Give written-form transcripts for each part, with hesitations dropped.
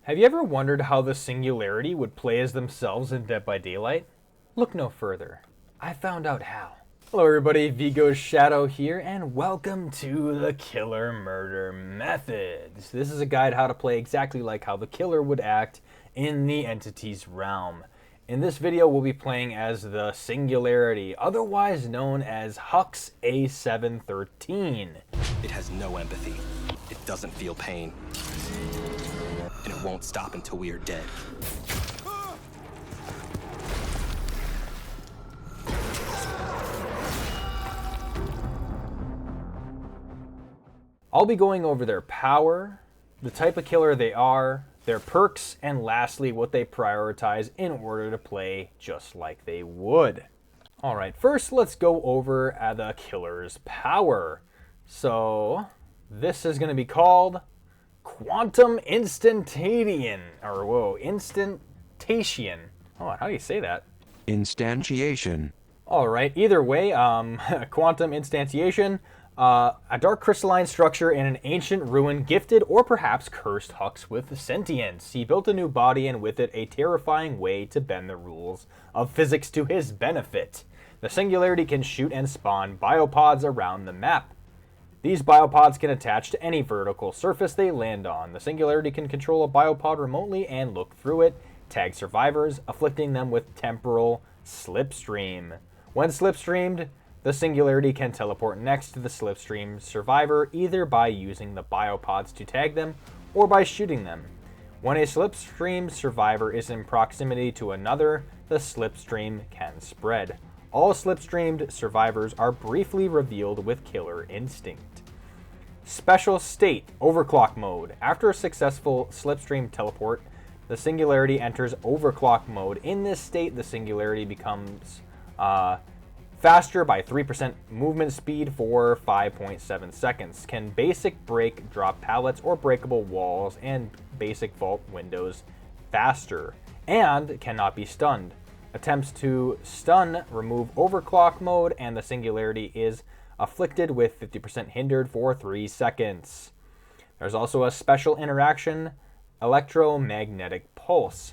Have you ever wondered how the Singularity would play as themselves in Dead by Daylight? Look no further. I found out how. Hello everybody, Vigo's Shadow here, and welcome to the Killer Murder Methods. This is a guide how to play exactly like how the killer would act in the entity's realm. In this video, we'll be playing as the Singularity, otherwise known as Hux A713. It has no empathy. It doesn't feel pain. And it won't stop until we are dead. I'll be going over their power, the type of killer they are, their perks, and lastly, what they prioritize in order to play just like they would. Alright, first let's go over the killer's power. So, this is going to be called Quantum Instantation. Instantation. Oh, how do you say that? Instantiation. Alright, either way, Quantum Instantiation. A dark crystalline structure in an ancient ruin, gifted or perhaps cursed Hux with sentience. He built a new body and with it a terrifying way to bend the rules of physics to his benefit. The Singularity can shoot and spawn biopods around the map. These biopods can attach to any vertical surface they land on. The Singularity can control a biopod remotely and look through it, tag survivors, afflicting them with temporal slipstream. When slipstreamed, the Singularity can teleport next to the slipstream survivor either by using the biopods to tag them or by shooting them. When a slipstream survivor is in proximity to another, the slipstream can spread. All slipstreamed survivors are briefly revealed with killer instinct. Special state, overclock mode. After a successful slipstream teleport, the Singularity enters overclock mode. In this state, the Singularity becomes faster by 3% movement speed for 5.7 seconds. Can basic break, drop pallets or breakable walls and basic vault windows faster. And cannot be stunned. Attempts to stun remove overclock mode, and the Singularity is afflicted with 50% hindered for 3 seconds. There's also a special interaction, electromagnetic pulse.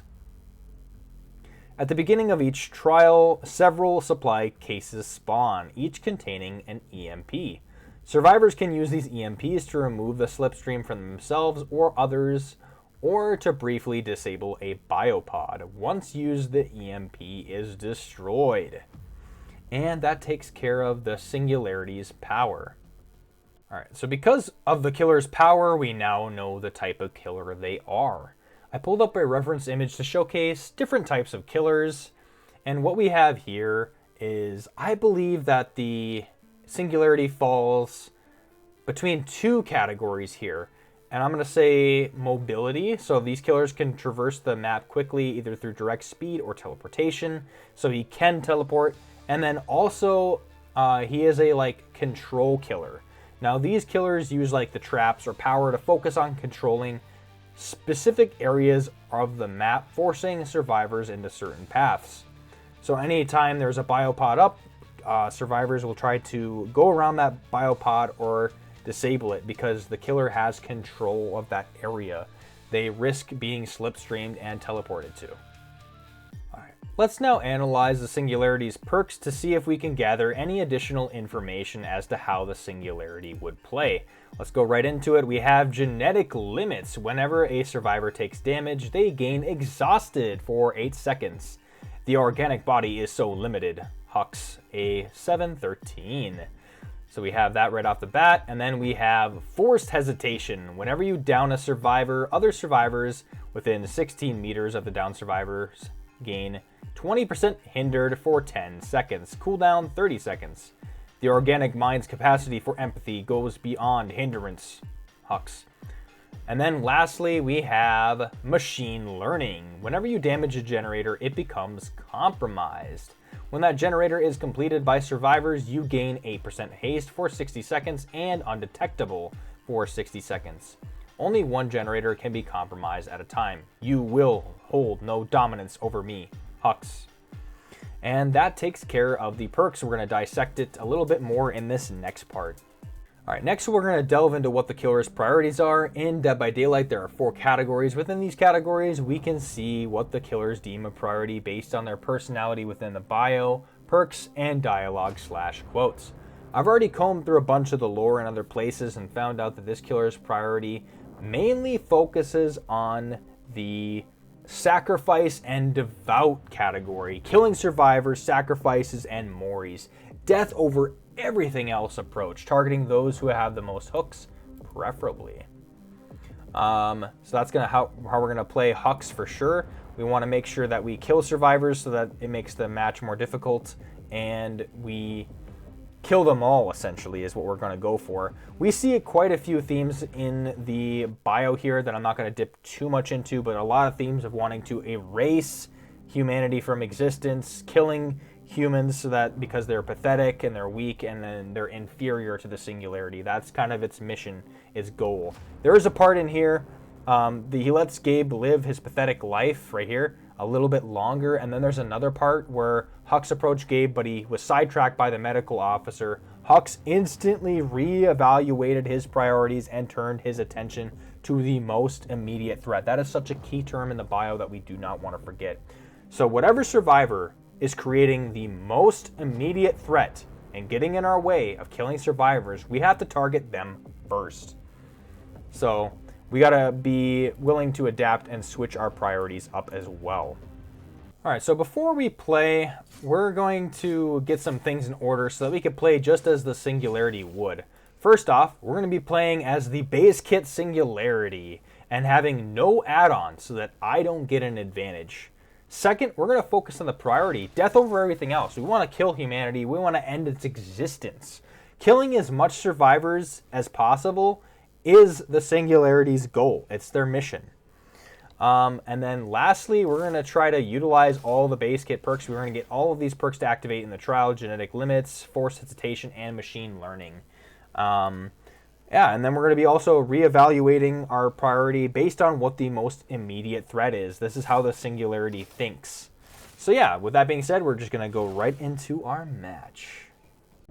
At the beginning of each trial, several supply cases spawn, each containing an EMP. Survivors can use these EMPs to remove the slipstream from themselves or others, or to briefly disable a biopod. Once used, the EMP is destroyed. And that takes care of the Singularity's power. Alright, so because of the killer's power, we now know the type of killer they are. I pulled up a reference image to showcase different types of killers, and what we have here is, I believe that the Singularity falls between two categories here. And I'm going to say mobility. So these killers can traverse the map quickly, either through direct speed or teleportation. So he can teleport. And then also, he is a control killer. Now these killers use the traps or power to focus on controlling specific areas of the map, forcing survivors into certain paths. So anytime there's a biopod up, survivors will try to go around that biopod or disable it because the killer has control of that area they risk being slipstreamed and teleported to. Alright, let's now analyze the Singularity's perks to see if we can gather any additional information as to how the Singularity would play. Let's go right into it. We have genetic limits. Whenever a survivor takes damage, they gain exhausted for 8 seconds. The organic body is so limited. Hux A713. So we have that right off the bat, and then we have forced hesitation. Whenever you down a survivor, other survivors within 16 meters of the down survivors gain 20% hindered for 10 seconds. Cooldown 30 seconds. The organic mind's capacity for empathy goes beyond hindrance. Hux. And then lastly, we have machine learning. Whenever you damage a generator, it becomes compromised. When that generator is completed by survivors, you gain 8% haste for 60 seconds and undetectable for 60 seconds. Only one generator can be compromised at a time. You will hold no dominance over me, Hux. And that takes care of the perks. We're going to dissect it a little bit more in this next part. All right, next we're going to delve into what the killer's priorities are. In Dead by Daylight, there are 4 categories. Within these categories, we can see what the killers deem a priority based on their personality within the bio, perks, and dialogue/quotes. I've already combed through a bunch of the lore in other places and found out that this killer's priority mainly focuses on the sacrifice and devout category. Killing survivors, sacrifices, and mories. Death over everything else approach, targeting those who have the most hooks, preferably. So that's how we're gonna play Hux for sure. We want to make sure that we kill survivors so that it makes the match more difficult, and we kill them all, essentially, is what we're going to go for. We see quite a few themes in the bio here that I'm not going to dip too much into, but a lot of themes of wanting to erase humanity from existence, killing humans so that because they're pathetic and they're weak and then they're inferior to the Singularity. That's kind of its mission, its goal. There is a part in here, he lets Gabe live his pathetic life right here a little bit longer, and then there's another part where Hux approached Gabe, but he was sidetracked by the medical officer. Hux instantly reevaluated his priorities and turned his attention to the most immediate threat. That is such a key term in the bio that we do not want to forget. So whatever survivor is creating the most immediate threat and getting in our way of killing survivors, we have to target them first. So we gotta be willing to adapt and switch our priorities up as well. All right, so before we play, we're going to get some things in order so that we can play just as the Singularity would. First off, we're gonna be playing as the base kit Singularity and having no add-ons so that I don't get an advantage. Second, we're going to focus on the priority, death over everything else. We want to kill humanity. We want to end its existence. Killing as much survivors as possible is the Singularity's goal. It's their mission. And then lastly, we're going to try to utilize all the base kit perks. We're going to get all of these perks to activate in the trial: genetic limits, force hesitation, and machine learning. And then we're going to be also reevaluating our priority based on what the most immediate threat is. This is how the Singularity thinks. So yeah, with that being said, we're just going to go right into our match.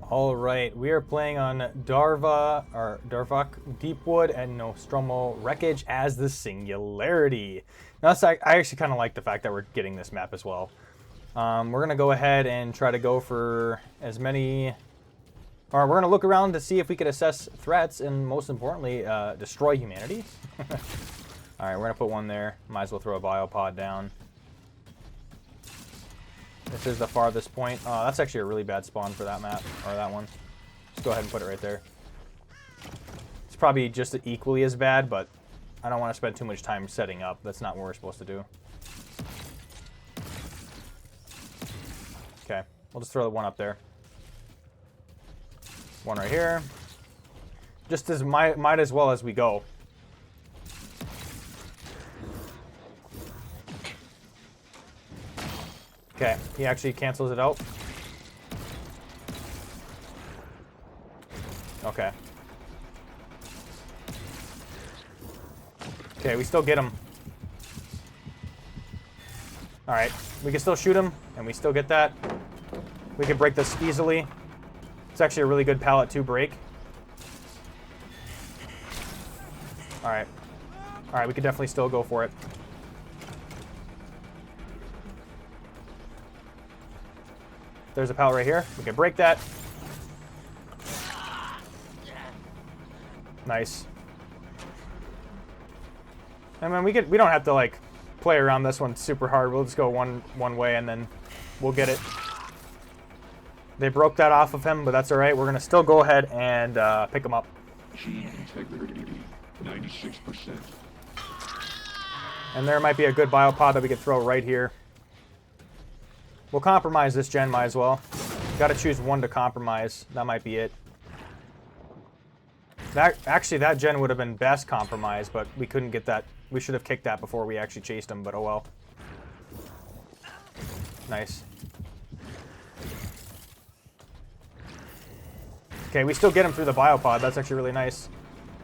All right, we are playing on Darvok Deepwood and Nostromo Wreckage as the Singularity. Now, I actually kind of like the fact that we're getting this map as well. We're going to go ahead and try to go for as many... Or we're going to look around to see if we could assess threats and, most importantly, destroy humanity. All right, we're going to put one there. Might as well throw a biopod down. This is the farthest point. Oh, that's actually a really bad spawn for that map, or that one. Just go ahead and put it right there. It's probably just equally as bad, but I don't want to spend too much time setting up. That's not what we're supposed to do. Okay, we'll just throw the one up there. One right here. Just as might as well as we go. Okay, he actually cancels it out. Okay. Okay, we still get him. Alright, we can still shoot him, and we still get that. We can break this easily. It's actually a really good pallet to break. Alright. Alright, we could definitely still go for it. There's a pallet right here. We can break that. Nice. And then we don't have to like play around this one super hard. We'll just go one way and then we'll get it. They broke that off of him, but that's all right. We're gonna still go ahead and pick him up. Gene integrity, 96%. And there might be a good biopod that we could throw right here. We'll compromise this gen, might as well. Got to choose one to compromise. That might be it. Actually, that gen would have been best compromised, but we couldn't get that. We should have kicked that before we actually chased him, but oh well. Nice. Okay, we still get him through the biopod. That's actually really nice.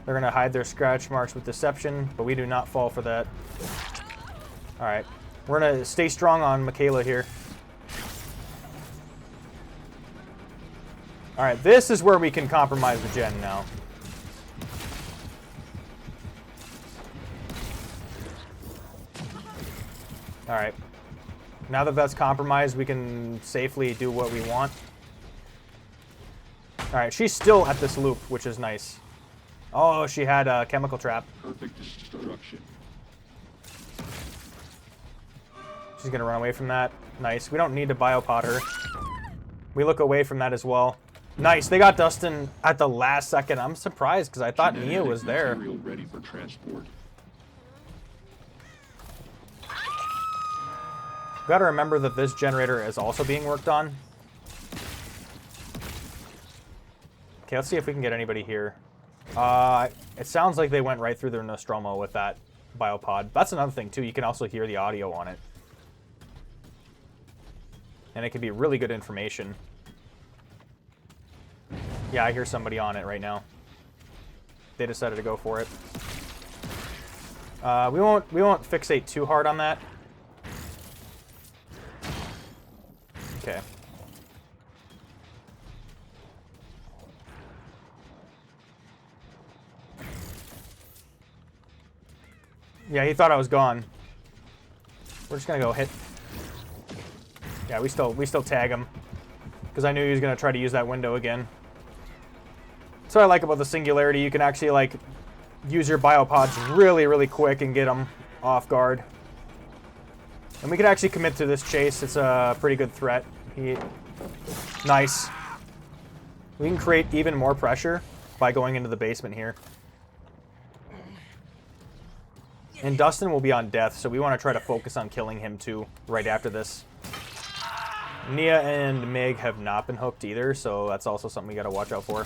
They're going to hide their scratch marks with deception, but we do not fall for that. All right. We're going to stay strong on Michaela here. Alright, this is where we can compromise the gen now. Alright. Now that that's compromised, we can safely do what we want. Alright, she's still at this loop, which is nice. Oh, she had a chemical trap. Perfect destruction. She's gonna run away from that. Nice. We don't need to biopod her. We look away from that as well. Nice. They got Dustin at the last second. I'm surprised because I thought Nia was there. Material ready for transport. Gotta remember that this generator is also being worked on. Okay, let's see if we can get anybody here. It sounds like they went right through their Nostromo with that biopod. That's another thing, too. You can also hear the audio on it. And it can be really good information. Yeah, I hear somebody on it right now. They decided to go for it. We won't fixate too hard on that. Okay. Yeah, he thought I was gone. We're just gonna go hit. Yeah, we still tag him because I knew he was gonna try to use that window again. That's what I like about the Singularity. You can actually like use your biopods really, really quick and get them off guard. And we can actually commit to this chase. It's a pretty good threat. Nice. We can create even more pressure by going into the basement here. And Dustin will be on death, so we want to try to focus on killing him too right after this. Nia and Meg have not been hooked either, so that's also something we got to watch out for.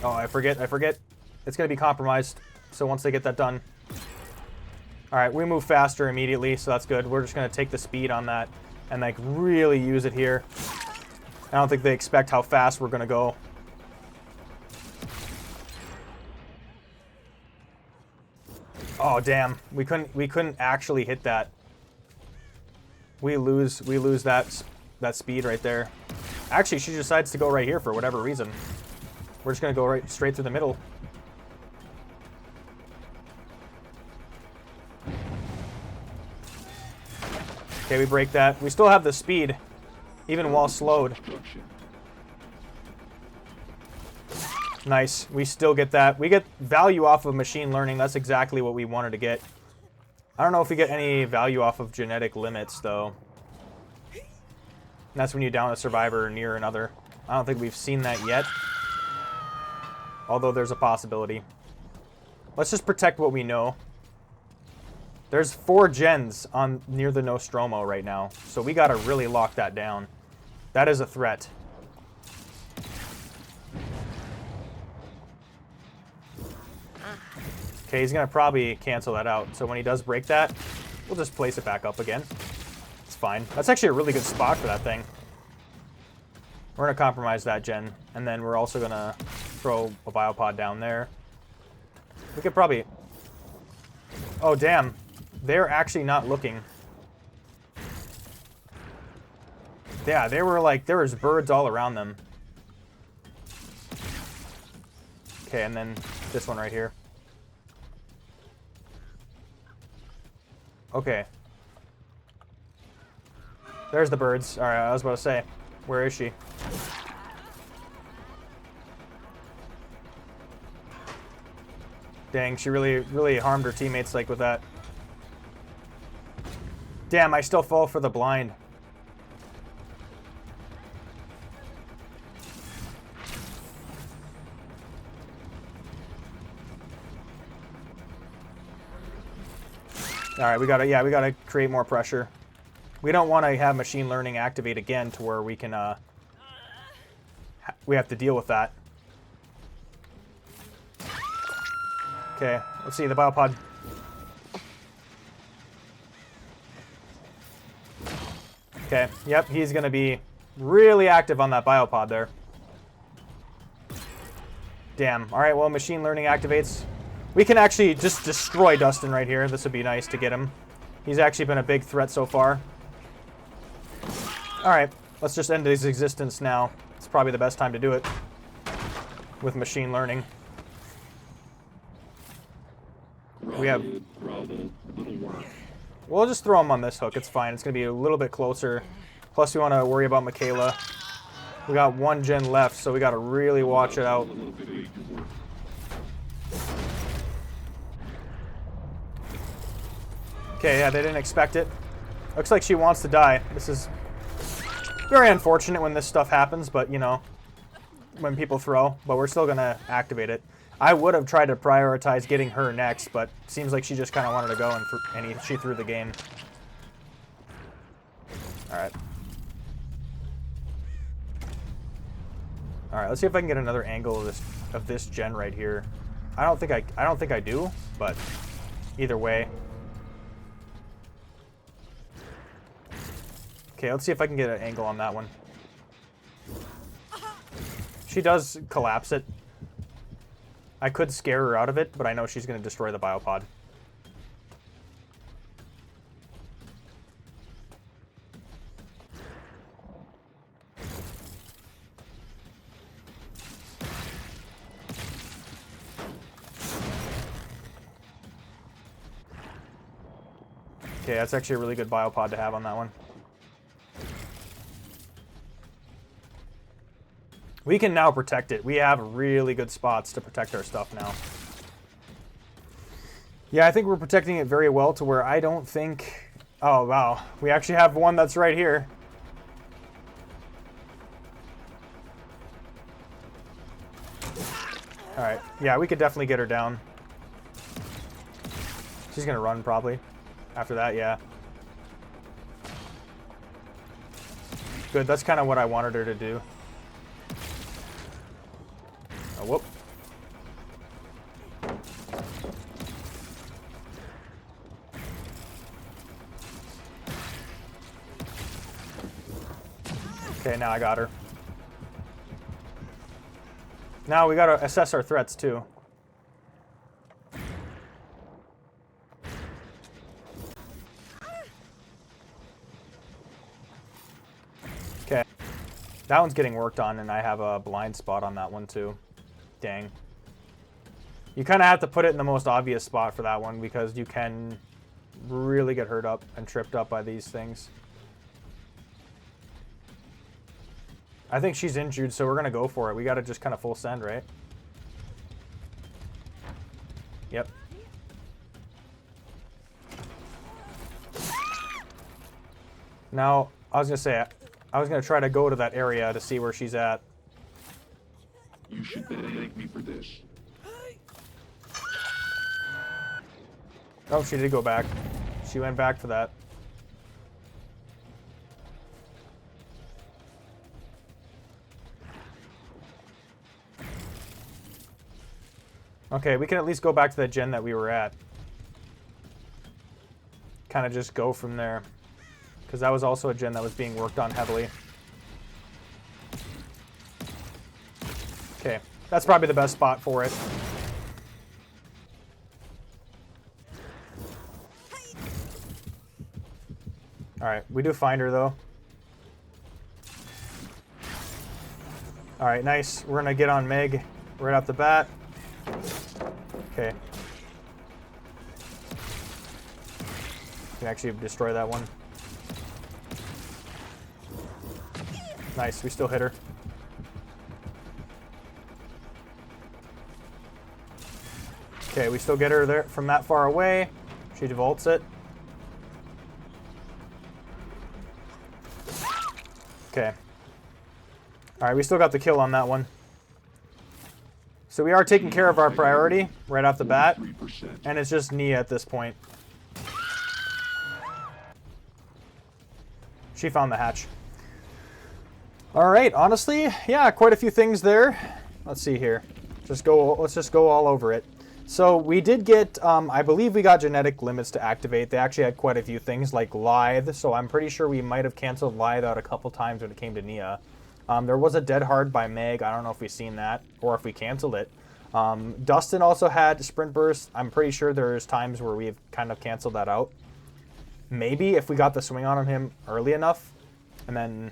Oh, I forget. It's going to be compromised, so once they get that done. Alright, we move faster immediately, so that's good. We're just going to take the speed on that and like really use it here. I don't think they expect how fast we're going to go. Oh damn, we couldn't actually hit that. We lose that speed right there. Actually, she decides to go right here for whatever reason. We're just gonna go right straight through the middle. Okay, we break that. We still have the speed, even while slowed. Nice. We still get that. We get value off of machine learning. That's exactly what we wanted to get. I don't know if we get any value off of genetic limits, though. And that's when you down a survivor near another. I don't think we've seen that yet. Although there's a possibility. Let's just protect what we know. There's 4 gens on near the Nostromo right now, so we gotta really lock that down. That is a threat. Okay, he's gonna probably cancel that out. So when he does break that, we'll just place it back up again. It's fine. That's actually a really good spot for that thing. We're gonna compromise that gen, and then we're also gonna throw a biopod down there. We could probably... Oh, damn. They're actually not looking. Yeah, they were like, there was birds all around them. Okay, and then this one right here. Okay. There's the birds. Alright, I was about to say. Where is she? Dang, she really harmed her teammates like with that. Damn, I still fall for the blind. All right, we gotta create more pressure. We don't want to have machine learning activate again to where we can we have to deal with that. Okay, let's see the biopod. Okay, yep, he's gonna be really active on that biopod there. Damn. All right, well, machine learning activates. We can actually just destroy Dustin right here. This would be nice to get him. He's actually been a big threat so far. All right, Let's just end his existence now. It's probably the best time to do it with machine learning. We have... We'll just throw him on this hook. It's fine. It's going to be a little bit closer. Plus, we want to worry about Michaela. We got one gen left, so we got to really watch it out. Okay, yeah, they didn't expect it. Looks like she wants to die. This is very unfortunate when this stuff happens, but, you know, when people throw. But we're still going to activate it. I would have tried to prioritize getting her next, but it seems like she just kind of wanted to go, and she threw the game. Alright. Alright, let's see if I can get another angle of this gen right here. I don't think I do, but either way. Okay, let's see if I can get an angle on that one. She does collapse it. I could scare her out of it, but I know she's going to destroy the biopod. Okay, that's actually a really good biopod to have on that one. We can now protect it. We have really good spots to protect our stuff now. Yeah, I think we're protecting it very well to where I don't think... Oh, wow. We actually have one that's right here. Alright. Yeah, we could definitely get her down. She's going to run, probably. After that, yeah. Good. That's kind of what I wanted her to do. Oh, whoop. Okay, now I got her. Now we gotta assess our threats too. Okay. That one's getting worked on, and I have a blind spot on that one too. Dang. You kind of have to put it in the most obvious spot for that one because you can really get hurt up and tripped up by these things. I think she's injured, so we're going to go for it. We got to just kind of full send, right? Yep. Now, I was going to say, I was going to try to go to that area to see where she's at. You should thank me for this. Oh, she did go back. She went back for that. Okay, we can at least go back to the gen that we were at. Kind of just go from there. Because that was also a gen that was being worked on heavily. Okay, that's probably the best spot for it. Alright, we do find her though. Alright, nice. We're gonna get on Meg right off the bat. Okay. Can actually destroy that one. Nice, we still hit her. Okay, we still get her there from that far away. She devolts it. Okay. Alright, we still got the kill on that one. So we are taking care of our priority right off the bat. And it's just Nia at this point. She found the hatch. Alright, honestly, yeah, quite a few things there. Let's see here. Let's just go all over it. So we did get, I believe we got genetic limits to activate. They actually had quite a few things like Lithe, so I'm pretty sure we might have canceled Lithe out a couple times when it came to Nia. There was a Dead Hard by Meg. I don't know if we've seen that or if we canceled it. Dustin also had Sprint Burst. I'm pretty sure there's times where we've kind of canceled that out. Maybe if we got the swing on him early enough and then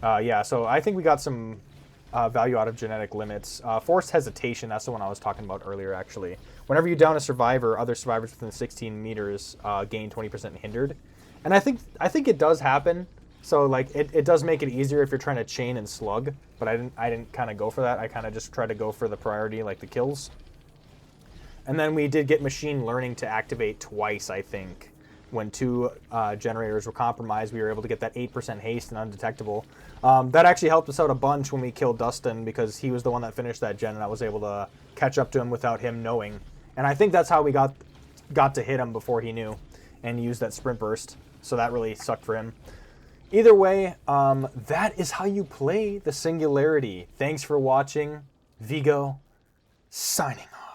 Yeah, so I think we got some value out of genetic limits. Forced hesitation, that's the one I was talking about earlier, actually. Whenever you down a survivor, other survivors within 16 meters gain 20% hindered. And I think it does happen. So like it does make it easier if you're trying to chain and slug, but I didn't kind of go for that. I kind of just tried to go for the priority, like the kills. And then we did get machine learning to activate twice, I think. When 2 generators were compromised, we were able to get that 8% haste and undetectable. That actually helped us out a bunch when we killed Dustin, because he was the one that finished that gen, and I was able to catch up to him without him knowing. And I think that's how we got to hit him before he knew, and used that sprint burst. So that really sucked for him. Either way, that is how you play the Singularity. Thanks for watching. Vigo, signing off.